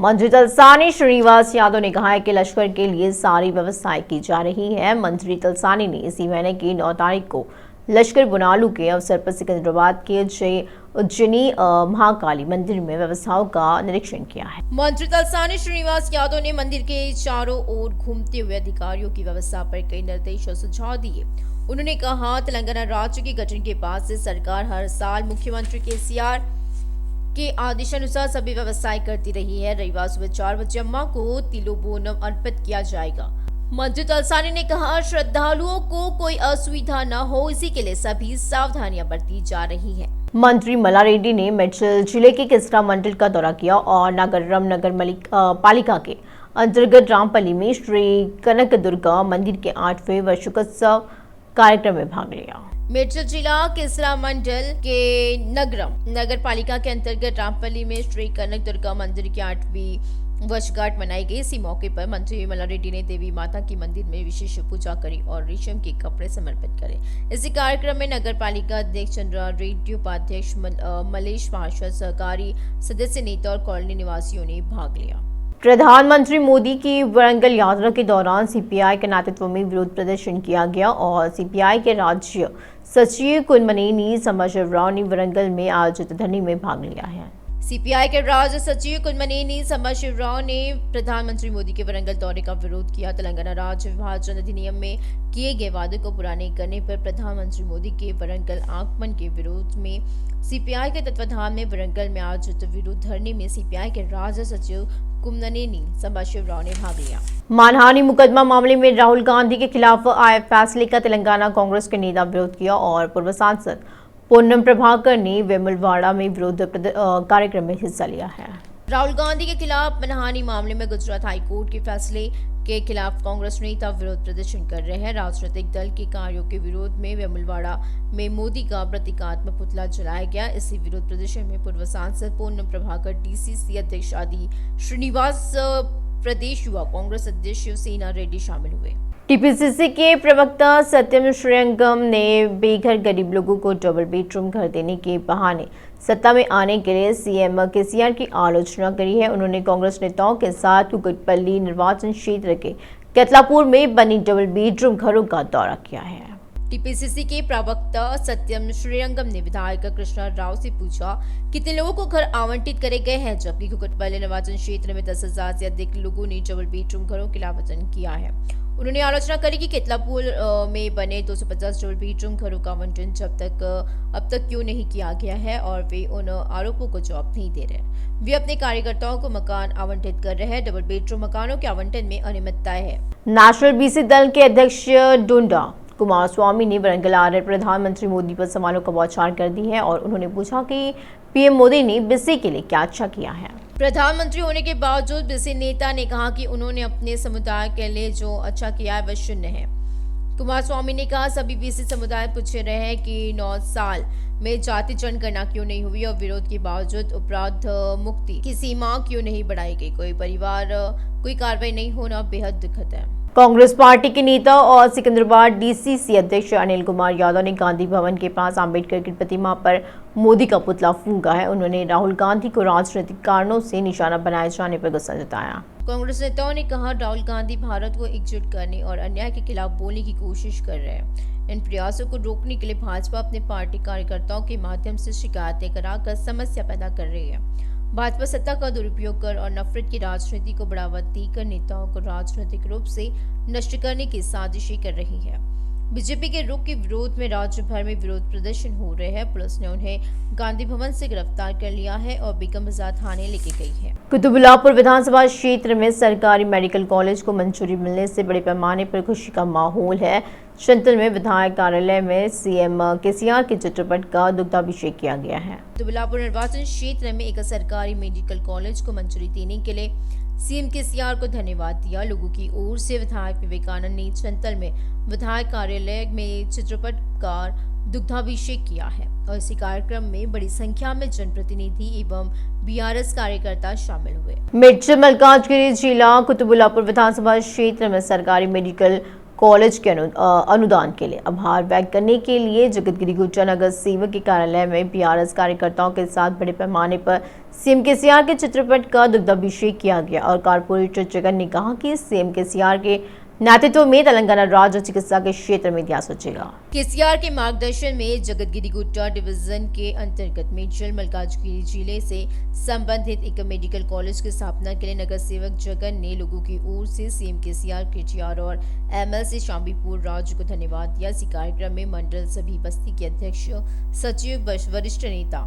मंत्री तलसानी श्रीनिवास यादव ने कहा है कि लश्कर के लिए सारी व्यवस्थाएं की जा रही है। मंत्री तलसानी ने इसी महीने की 9 तारीख को लश्कर बुनालू के अवसर पर सिकंदराबाद के जय उज्जैनी महाकाली मंदिर में व्यवस्थाओं का निरीक्षण किया है। मंत्री तलसानी श्रीनिवास यादव ने मंदिर के चारों ओर घूमते हुए अधिकारियों की व्यवस्था पर कई निर्देश और सुझाव दिए। उन्होंने कहा, तेलंगाना राज्य के गठन के बाद से सरकार हर साल मुख्यमंत्री केसीआर के आदेशानुसार सभी व्यवस्थाएं करती रही है। रविवार सुबह 4 बजे अम्मा को तिलोबोनम अर्पित किया जाएगा। मंत्री तलसानी ने कहा, श्रद्धालुओं को कोई असुविधा न हो, इसी के लिए सभी सावधानियां बरती जा रही है। मंत्री मल्ला रेड्डी ने मेडचल जिले के किस्रा मंडल का दौरा किया और नागरम नगर पालिका के अंतर्गत रामपल्ली में श्री कनक दुर्गा मंदिर के 8वें वार्षिकोत्सव कार्यक्रम में भाग लिया। मेडचल जिला किस्रा मंडल के नगर पालिका के अंतर्गत रामपल्ली में श्री कनक दुर्गा मंदिर की 8वीं वर्षगांठ मनाई गई। इसी मौके पर मंत्री मल्ला रेड्डी ने देवी माता की मंदिर में विशेष पूजा करी और रेशम के कपड़े समर्पित करे। इसी कार्यक्रम में नगर पालिका अध्यक्ष चंद्रा रेड्डी, उपाध्यक्ष मलेश पार्षद, सहकारी सदस्य, नेता और कॉलोनी निवासियों ने भाग लिया। प्रधानमंत्री मोदी की वरंगल यात्रा के दौरान सीपीआई के नेतृत्व में विरोध प्रदर्शन किया गया और सीपीआई के राज्य सचिव कुनमनेनी संबशिवराव ने वरंगल में आयोजित धरने में भाग लिया है। सीपीआई के राज्य सचिव कुनमनेनी संबशिवराव ने प्रधानमंत्री मोदी के वरंगल दौरे का विरोध किया। तेलंगाना राज्य विभाजन अधिनियम में किए गए वादे को पूरा नहीं करने पर प्रधानमंत्री मोदी के वरंगल आगमन के विरोध में सीपीआई के तत्वाधान में वरंगल में आयोजित विरोध धरने में सीपीआई के राज्य सचिव कुनमनेनी संबशिवराव ने भाग लिया। मानहानि मुकदमा मामले में राहुल गांधी के खिलाफ आए फैसले का तेलंगाना कांग्रेस के नेता विरोध किया और पूर्व सांसद पूनम प्रभाकर ने वेमुलवाड़ा में विरोध कार्यक्रम में हिस्सा लिया है। राहुल गांधी के खिलाफ मानहानि मामले में गुजरात हाई कोर्ट के फैसले के खिलाफ कांग्रेस नेता विरोध प्रदर्शन कर रहे हैं। राजनीतिक दल के कार्यों के विरोध में वेमुलवाड़ा में मोदी का प्रतीकात्मक पुतला जलाया गया। इसी विरोध प्रदर्शन में पूर्व सांसद पूनम प्रभाकर, डीसीसी अध्यक्ष आदि श्रीनिवास, प्रदेश युवा कांग्रेस अध्यक्ष शिवसेना रेड्डी शामिल हुए। टीपीसीसी के प्रवक्ता सत्यम श्रीरंगम ने बेघर गरीब लोगों को डबल बेडरूम घर देने के बहाने सत्ता में आने के लिए सीएम केसीआर की आलोचना करी है। उन्होंने कांग्रेस नेताओं के साथ कुकटपल्ली निर्वाचन क्षेत्र के केतलापुर में बनी डबल बेडरूम घरों का दौरा किया है। टीपीसीसी के प्रवक्ता सत्यम श्रीरंगम ने विधायक कृष्णा राव से पूछा, कितने लोगों को घर आवंटित करे गए हैं, जबकि कुकटपल्ली निर्वाचन क्षेत्र में 10,000 से अधिक लोगों ने डबल बेडरूम घरों के लिए आवेदन किया है। उन्होंने आलोचना करी कि केतलापुर में बने 250 डबल बेडरूम घरों का आवंटन अब तक क्यों नहीं किया गया है और वे उन आरोपों को जवाब नहीं दे रहे। वे अपने कार्यकर्ताओं को मकान आवंटित कर रहे हैं। डबल बेडरूम मकानों के आवंटन में अनियमितताएं है। नेशनल बीसी दल के अध्यक्ष डोंडा कुमारस्वामी ने वरंगल आ रहे प्रधानमंत्री मोदी पर सवालों का बौछार कर दी है और उन्होंने पूछा कि पीएम मोदी ने बीसी के लिए क्या अच्छा किया है। प्रधानमंत्री होने के बावजूद बीसी नेता ने कहा कि उन्होंने अपने समुदाय के लिए जो अच्छा किया है वह शून्य है। कुमारस्वामी ने कहा, सभी बीसी समुदाय पूछ रहे हैं कि 9 साल में जाति जनगणना क्यों नहीं हुई और विरोध के बावजूद अपराध मुक्ति की सीमा क्यों नहीं बढ़ाई गई। कोई कार्रवाई नहीं होना बेहद दुखद है। कांग्रेस पार्टी के नेता और सिकंदराबाद डीसीसी अध्यक्ष अनिल कुमार यादव ने गांधी भवन के पास अंबेडकर की प्रतिमा पर मोदी का पुतला फूंका है। उन्होंने राहुल गांधी को राजनीतिक कारणों से निशाना बनाए जाने पर गुस्सा जताया। कांग्रेस नेताओं ने कहा, राहुल गांधी भारत को एकजुट करने और अन्याय के खिलाफ बोलने की कोशिश कर रहे हैं। इन प्रयासों को रोकने के लिए भाजपा अपने पार्टी कार्यकर्ताओं के माध्यम से शिकायतें कराकर समस्या पैदा कर रही है। भाजपा सत्ता का दुरुपयोग कर और नफरत की राजनीति को बढ़ावा देकर नेताओं को राजनीतिक रूप से नष्ट करने की साजिशें कर रही है। बीजेपी के रुख के विरोध में राज्य भर में विरोध प्रदर्शन हो रहे हैं। पुलिस ने उन्हें गांधी भवन से गिरफ्तार कर लिया है और बेगम बाजार थाने लेके गई है। कुतुबुल्लापुर विधानसभा क्षेत्र में सरकारी मेडिकल कॉलेज को मंजूरी मिलने से बड़े पैमाने पर खुशी का माहौल है। चंतल में विधायक कार्यालय में सीएम केसीआर के चित्रपट का दुग्धाभिषेक किया गया है। कुतुबुल्लापुर निर्वाचन क्षेत्र में एक सरकारी मेडिकल कॉलेज को मंजूरी देने के लिए सीएम केसीआर को धन्यवाद दिया। लोगों की ओर से विधायक विवेकानंद ने चंतल में विधायक कार्यालय में चित्रपट का दुग्धाभिषेक किया है और इसी कार्यक्रम में बड़ी संख्या में जनप्रतिनिधि एवं बीआरएस कार्यकर्ता शामिल हुए। मेडचल मल्काजगिरी जिला कुतुबुल्लापुर विधानसभा क्षेत्र में सरकारी मेडिकल कॉलेज के अनुदान के लिए आभार व्यक्त करने के लिए जगतगिरी गुज्जर नगर सेवक के कार्यालय में बीआरएस कार्यकर्ताओं के साथ बड़े पैमाने पर सीएम केसीआर के चित्रपट का दुग्धाभिषेक किया गया और कारपोरेटर जगन ने कहा कि सीएम केसीआर के नेतृत्व में तेलंगाना राज्य चिकित्सा के क्षेत्र में इतिहास रचेगा। केसीआर के मार्गदर्शन में जगतगिरी गुट्टा डिवीजन के अंतर्गत मेडचल मल्काजगिरी जिले से संबंधित एक मेडिकल कॉलेज की स्थापना के लिए नगर सेवक जगन ने लोगों की ओर से सीएम केसीआर, केटीआर और एमएलसी शांबिपुर राजू को धन्यवाद दिया। इसी कार्यक्रम में मंडल सभी बस्ती के अध्यक्ष, सचिव, वरिष्ठ नेता,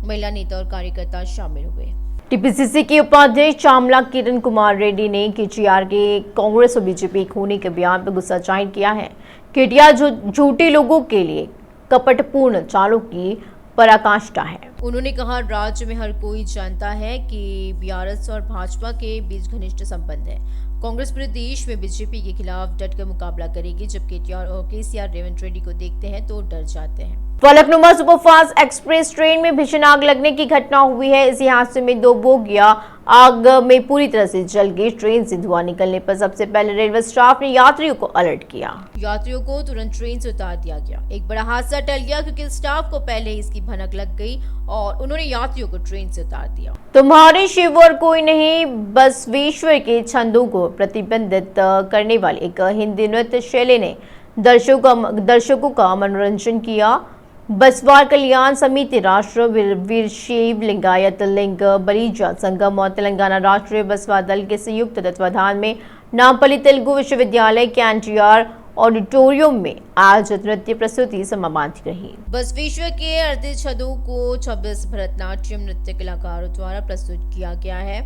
महिला नेता और कार्यकर्ता शामिल हुए। टीपीसीसी के उपाध्यक्ष चामला किरण कुमार रेड्डी ने केटीआर के कांग्रेस और बीजेपी एक होने के बयान पर गुस्सा जाहिर किया है। केटीआर झूठे लोगों के लिए कपटपूर्ण चालों की पराकाष्ठा है। उन्होंने कहा, राज्य में हर कोई जानता है कि बीआरएस और भाजपा के बीच घनिष्ठ संबंध है। कांग्रेस पूरे देश में बीजेपी के खिलाफ डटकर मुकाबला करेगी। जब केटीआर और केसीआर रेवंत रेड्डी को देखते हैं तो डर जाते हैं। फलकनुमा सुपरफास्ट एक्सप्रेस ट्रेन में भीषण आग लगने की घटना हुई है। इसी हादसे में 2 बोगियां आग में पूरी तरह से जल गई। ट्रेन से धुआं निकलने पर सबसे पहले रेलवे स्टाफ ने यात्रियों को अलर्ट किया। यात्रियों को तुरंत ट्रेन से उतार दिया गया। एक बड़ा हादसा टल गया क्योंकि स्टाफ को पहले ही इसकी भनक लग गई और उन्होंने यात्रियों को ट्रेन से उतार दिया। तुम्हारे शिव और कोई नहीं बसवेश्वर के छंदों को प्रतिबंधित करने वाली एक हिंदी नृत्य शैली ने दर्शकों का मनोरंजन किया। बसवार कल्याण समिति, राष्ट्र वीरशैव लिंगायत लिंग बलिजा संगम और तेलंगाना राष्ट्रीय बसवा दल के संयुक्त तत्वाधान में नामपल्ली तेलुगु विश्वविद्यालय के एनटीआर ऑडिटोरियम में आयोजित नृत्य प्रस्तुति समाप्त रही। बसवेश्वर के अर्ध छंदों को 26 भरतनाट्यम नृत्य कलाकारों द्वारा प्रस्तुत किया गया है।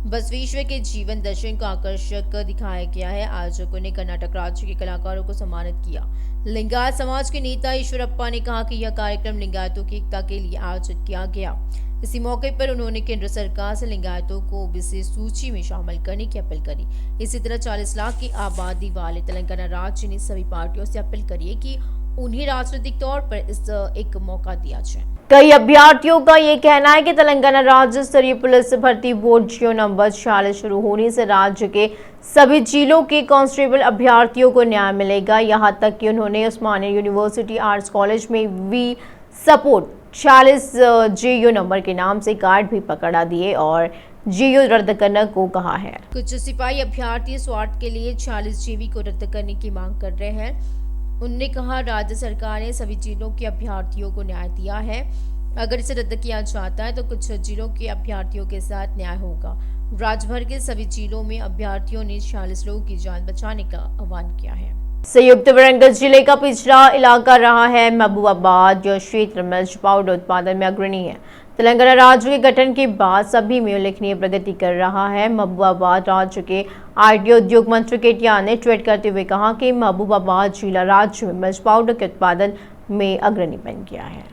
बसवेश्वर के जीवन दर्शन को आकर्षक दिखाया गया है। आयोजकों ने कर्नाटक राज्य के कलाकारों को सम्मानित किया। लिंगायत समाज के नेता ईश्वरप्पा ने कहा कि यह कार्यक्रम लिंगायतों की एकता के लिए आयोजित किया गया। इसी मौके पर उन्होंने केंद्र सरकार से लिंगायतों को ओबीसी सूची में शामिल करने की अपील करी। इसी तरह 40 लाख की आबादी वाले तेलंगाना राज्य ने सभी पार्टियों से अपील करी है कि उन्हें राजनीतिक तौर पर इस एक मौका दिया जाए। कई अभ्यर्थियों का ये कहना है कि तेलंगाना राज्य स्तरीय पुलिस भर्ती बोर्ड जियो नंबर 46 शुरू होने से राज्य के सभी जिलों के कांस्टेबल अभ्यर्थियों को न्याय मिलेगा। यहां तक कि उन्होंने उस्मानिया यूनिवर्सिटी आर्ट्स कॉलेज में वी सपोर्ट 46 जियो नंबर के नाम से कार्ड भी पकड़ा दिए और जियो रद्द करने को कहा है। कुछ सिपाही अभ्यर्थी स्वार्थ के लिए 46 जीवी को रद्द करने की मांग कर रहे हैं। उन्होंने कहा, राज्य सरकार ने सभी जिलों के अभ्यर्थियों को न्याय दिया है। अगर इसे रद्द किया जाता है तो कुछ जिलों के अभ्यर्थियों के साथ न्याय होगा। राज्य भर के सभी जिलों में अभ्यर्थियों ने 46 लोगों की जान बचाने का आह्वान किया है। संयुक्त वरंगल जिले का पिछड़ा इलाका रहा है महबूबाबाद। यह क्षेत्र मिर्च पाउडर उत्पादन में अग्रणी है। तेलंगाना राज्य के गठन के बाद सभी में उल्लेखनीय प्रगति कर रहा है। महबूबाबाद राज्य के आईटी उद्योग मंत्री केटीआर ने ट्वीट करते हुए कहा कि महबूबाबाद जिला राज्य में मिर्च पाउडर के उत्पादन में अग्रणी बन गया है।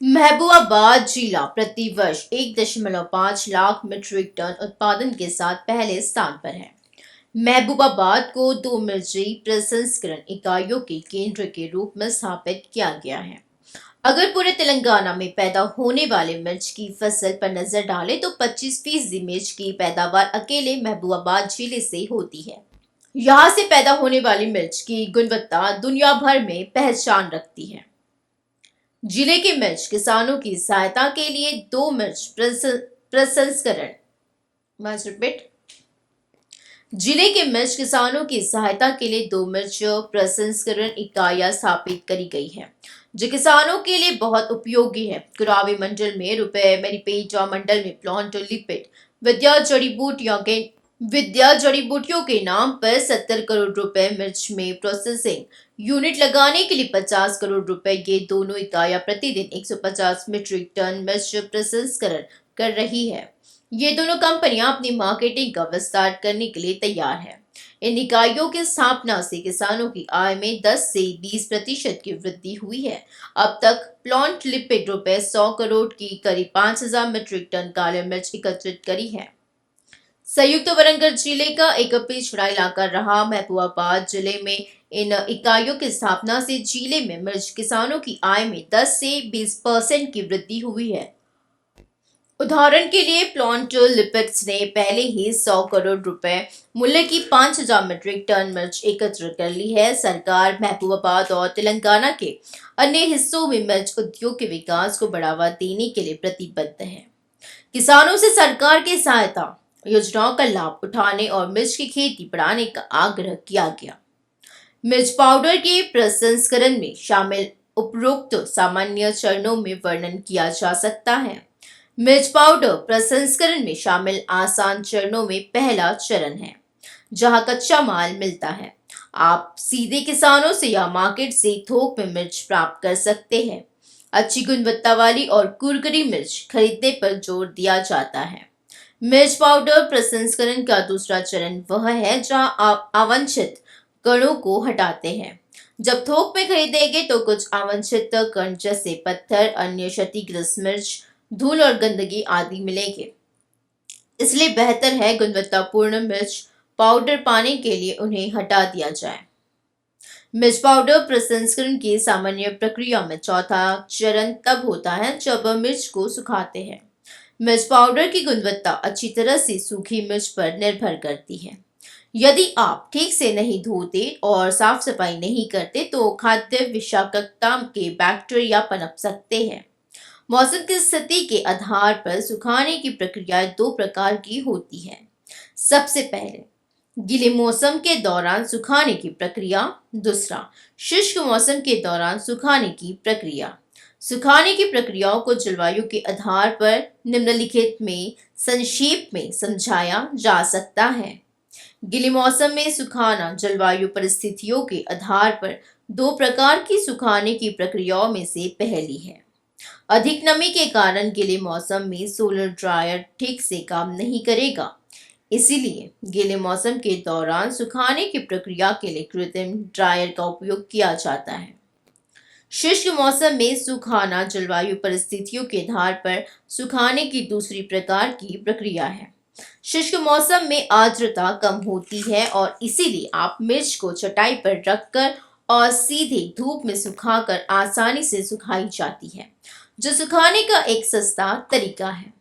महबूबाबाद जिला प्रतिवर्ष 1.5 लाख मीट्रिक टन उत्पादन के साथ पहले स्थान पर है। महबूबाबाद को 2 मिर्ची प्रसंस्करण इकाइयों के केंद्र के रूप में स्थापित किया गया है। अगर पूरे तेलंगाना में पैदा होने वाले मिर्च की फसल पर नजर डालें तो 25% मिर्च की पैदावार अकेले महबूबाबाद जिले से होती है। यहाँ से पैदा होने वाली मिर्च की गुणवत्ता दुनिया भर में पहचान रखती है। जिले के मिर्च किसानों की सहायता के लिए 2 मिर्च प्रसंस्करण जिले के मिर्च किसानों की सहायता के लिए 2 मिर्च प्रसंस्करण इकाइयां स्थापित करी गई है, जो किसानों के लिए बहुत उपयोगी है। कुरावी मंडल में मेरीपेटा मंडल में प्लांट लिपिड विद्या जड़ी बूटियों के नाम पर 70 करोड़ रुपए, मिर्च में प्रोसेसिंग यूनिट लगाने के लिए 50 करोड़ रुपए। ये दोनों इकाइयां प्रतिदिन 150 मीट्रिक टन मिर्च प्रसंस्करण कर रही है। ये दोनों कंपनियां अपनी मार्केटिंग का विस्तार करने के लिए तैयार है। इन इकाइयों की स्थापना से किसानों की आय में 10 से 20% की वृद्धि हुई है। अब तक प्लांट लिपिड रुपए 100 करोड़ की करीब 5000 मीट्रिक टन काली मिर्च एकत्रित करी है। संयुक्त वरंगल जिले का एक पिछड़ा इलाका रहा महबूबाबाद जिले में इन इकाइयों की स्थापना से जिले में मिर्च किसानों की आय में 10 से 20% की वृद्धि हुई है। उदाहरण के लिए प्लांट लिपिड्स ने पहले ही 100 करोड़ रुपए मूल्य की 5,000 मीट्रिक टन मिर्च एकत्र कर ली है। सरकार महबूबाबाद और तेलंगाना के अन्य हिस्सों में मिर्च उद्योग के विकास को बढ़ावा देने के लिए प्रतिबद्ध है। किसानों से सरकार की सहायता योजनाओं का लाभ उठाने और मिर्च की खेती बढ़ाने का आग्रह किया गया। मिर्च पाउडर के प्रसंस्करण में शामिल उपरोक्त सामान्य चरणों में वर्णन किया जा सकता है। मिर्च पाउडर प्रसंस्करण में शामिल आसान चरणों में पहला चरण है, जहां कच्चा माल मिलता है। आप सीधे किसानों से या मार्केट से थोक में मिर्च प्राप्त कर सकते हैं। अच्छी गुणवत्ता वाली और कुरकुरी मिर्च खरीदने पर जोर दिया जाता है। मिर्च पाउडर प्रसंस्करण का दूसरा चरण वह है जहां आप अवांछित कणों को हटाते हैं। जब थोक में खरीदेंगे तो कुछ अवांछित कण जैसे पत्थर, अन्य क्षतिग्रस्त मिर्च, धूल और गंदगी आदि मिलेंगे। इसलिए बेहतर है गुणवत्तापूर्ण मिर्च पाउडर पाने के लिए उन्हें हटा दिया जाए। मिर्च पाउडर प्रसंस्करण की सामान्य प्रक्रिया में चौथा चरण तब होता है जब मिर्च को सुखाते हैं। मिर्च पाउडर की गुणवत्ता अच्छी तरह से सूखी मिर्च पर निर्भर करती है। यदि आप ठीक से नहीं धोते और साफ सफाई नहीं करते तो खाद्य विषाक्तता के बैक्टीरिया पनप सकते हैं। मौसम की स्थिति के आधार पर सुखाने की प्रक्रिया दो प्रकार की होती है। सबसे पहले गीले मौसम के दौरान सुखाने की प्रक्रिया, दूसरा शुष्क मौसम के दौरान सुखाने की प्रक्रिया। सुखाने की प्रक्रियाओं को जलवायु के आधार पर निम्नलिखित में संक्षेप में समझाया जा सकता है। गीले मौसम में सुखाना जलवायु परिस्थितियों के आधार पर दो प्रकार की सुखाने की प्रक्रियाओं में से पहली है। अधिक नमी के कारण गीले मौसम में सोलर ड्रायर ठीक से काम नहीं करेगा, इसीलिए गीले मौसम के दौरान सुखाने की प्रक्रिया के लिए कृत्रिम ड्रायर का उपयोग किया जाता है। शुष्क मौसम में सुखाना जलवायु परिस्थितियों के आधार पर सुखाने की दूसरी प्रकार की प्रक्रिया है। शुष्क मौसम में आर्द्रता कम होती है और इसीलिए आप मिर्च को चटाई पर रखकर और सीधे धूप में सुखाकर आसानी से सुखाई जाती है, जो सुखाने का एक सस्ता तरीका है।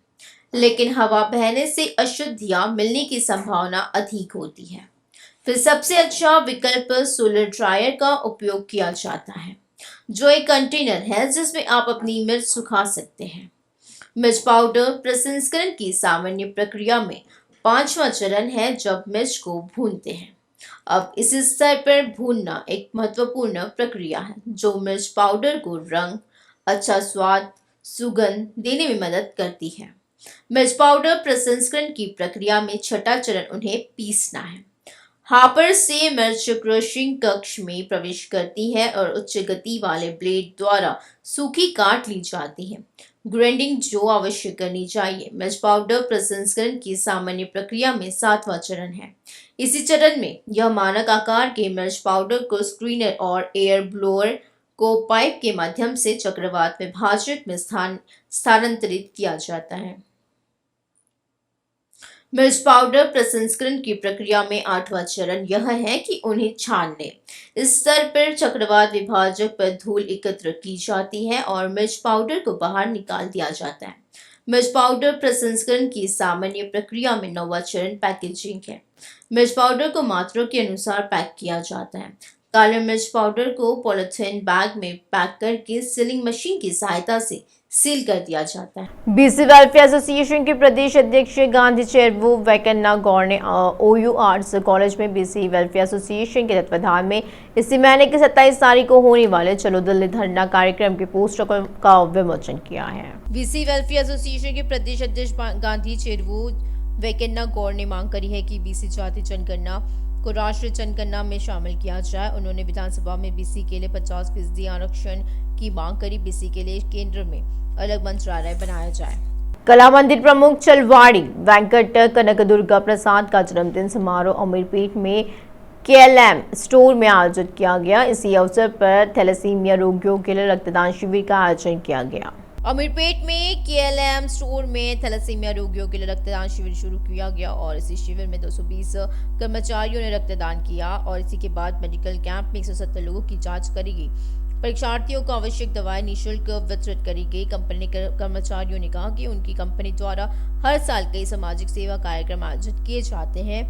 लेकिन हवा बहने से अशुद्धियां मिलने की संभावना अधिक होती है। फिर सबसे अच्छा विकल्प सोलर ड्रायर का उपयोग किया जाता है, जो एक कंटेनर है जिसमें आप अपनी मिर्च सुखा सकते हैं। मिर्च पाउडर प्रसंस्करण की सामान्य प्रक्रिया में पांचवा चरण है जब मिर्च को भूनते हैं। अब इस स्तर पर भूनना एक महत्वपूर्ण प्रक्रिया है जो मिर्च पाउडर को रंग, अच्छा स्वाद, सुगंध देने में मदद करती है। मिर्च पाउडर प्रसंस्करण की प्रक्रिया में छठा चरण उन्हें पीसना है। हापर से मिर्च क्रशिंग कक्ष में प्रवेश करती है और उच्च गति वाले ब्लेड द्वारा सूखी काट ली जाती है। ग्राइंडिंग जो आवश्यक करनी चाहिए। मिर्च पाउडर प्रसंस्करण की सामान्य प्रक्रिया में सातवां चरण है। इसी चरण में यह मानक आकार के मिर्च पाउडर को स्क्रीनर और एयर ब्लोअर को पाइप के माध्यम से चक्रवात में विभाजक में स्थानांतरित किया जाता है। मिर्च पाउडर प्रसंस्करण की प्रक्रिया में आठवां चरण यह है कि उन्हें छान लें। इस स्तर पर चक्रवात विभाजक पर धूल एकत्र की जाती है और मिर्च पाउडर को बाहर निकाल दिया जाता है। मिर्च पाउडर प्रसंस्करण की सामान्य प्रक्रिया में नौवां चरण पैकेजिंग है। मिर्च पाउडर को मात्रा के अनुसार पैक किया जाता है। काले मिर्च पाउडर को पॉलिथीन बैग में पैक करके सीलिंग मशीन की सहायता से सील कर दिया जाता है। बीसी वेलफेयर एसोसिएशन के प्रदेश अध्यक्ष गांधी चेरवू वैकन्ना गौड़ ने ओयू आर्ट्स कॉलेज में बीसी वेलफेयर एसोसिएशन के तत्वाधान में इसी महीने की 27 तारीख को होने वाले चलो दिल्ली धरना कार्यक्रम के पोस्टर का विमोचन किया है। बीसी वेलफेयर एसोसिएशन के प्रदेश अध्यक्ष गांधी चेरवू वैकन्ना गौड़ ने मांग करी है कि बीसी जाति जनगणना को राष्ट्रीय जनगणना में शामिल किया जाए। उन्होंने विधानसभा में बीसी के लिए 50% आरक्षण की मांग करी। बीसी के लिए केंद्र में अलग मंत्रालय बनाया जाए। कला मंदिर प्रमुख चलवाड़ी वेंकट कनकदुर्गा प्रसाद का जन्मदिन समारोह अमीरपेट में KLM स्टोर में आयोजित किया गया। इसी अवसर पर थैलेसीमिया रोगियों के लिए रक्तदान शिविर का आयोजन किया गया। अमीरपेट में KLM स्टोर में थैलेसीमिया रोगियों के लिए रक्तदान शिविर शुरू किया गया और इसी शिविर में 220 कर्मचारियों ने रक्तदान किया और इसी के बाद मेडिकल कैंप में 170 लोगों की जांच करी गई। परीक्षार्थियों को आवश्यक दवाएं निःशुल्क वितरित करी गई। कंपनी के कर्मचारियों ने कहा कि उनकी कंपनी द्वारा हर साल कई सामाजिक सेवा कार्यक्रम आयोजित किए जाते हैं।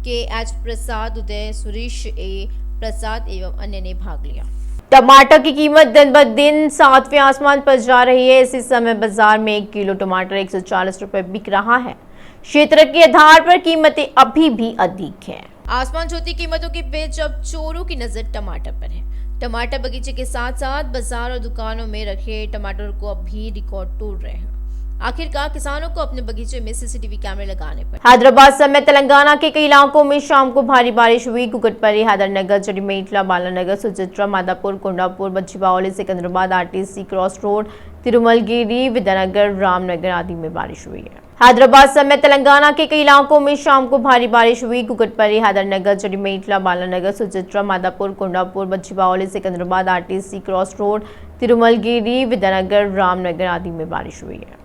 के एच प्रसाद, उदय, सुरेश ए प्रसाद एवं अन्य ने भाग लिया। टमाटर की कीमत दिन ब दिन 7वें आसमान पर जा रही है। इसी समय बाजार में 1 किलो टमाटर 140 रुपए बिक रहा है। क्षेत्र के आधार पर कीमतें अभी भी अधिक हैं। आसमान छूती कीमतों के बीच अब चोरों की नजर टमाटर पर है। टमाटर बगीचे के साथ साथ बाजार और दुकानों में रखे टमाटर को अब भी रिकॉर्ड तोड़ रहे हैं। आखिरकार किसानों को अपने बगीचे में सीसीटीवी कैमरे लगाने पड़े। हैदराबाद समेत तेलंगाना के कई इलाकों में शाम को भारी बारिश हुई। Kukatpally, Hydernagar, Jeedimetla, Balanagar, Suchitra, Madhapur, Kondapur, Gachibowli, Secunderabad, RTC cross road, Tirumalagiri, Vidyanagar, Ramnagar आदि में बारिश हुई है। हैदराबाद समेत तेलंगाना के कई इलाकों में शाम को भारी बारिश हुई। Kukatpally, Hydernagar, Jeedimetla, Balanagar, Suchitra, Madhapur, Kondapur, Gachibowli, Secunderabad, RTC cross road, Tirumalagiri, Vidyanagar, Ramnagar आदि में बारिश हुई है।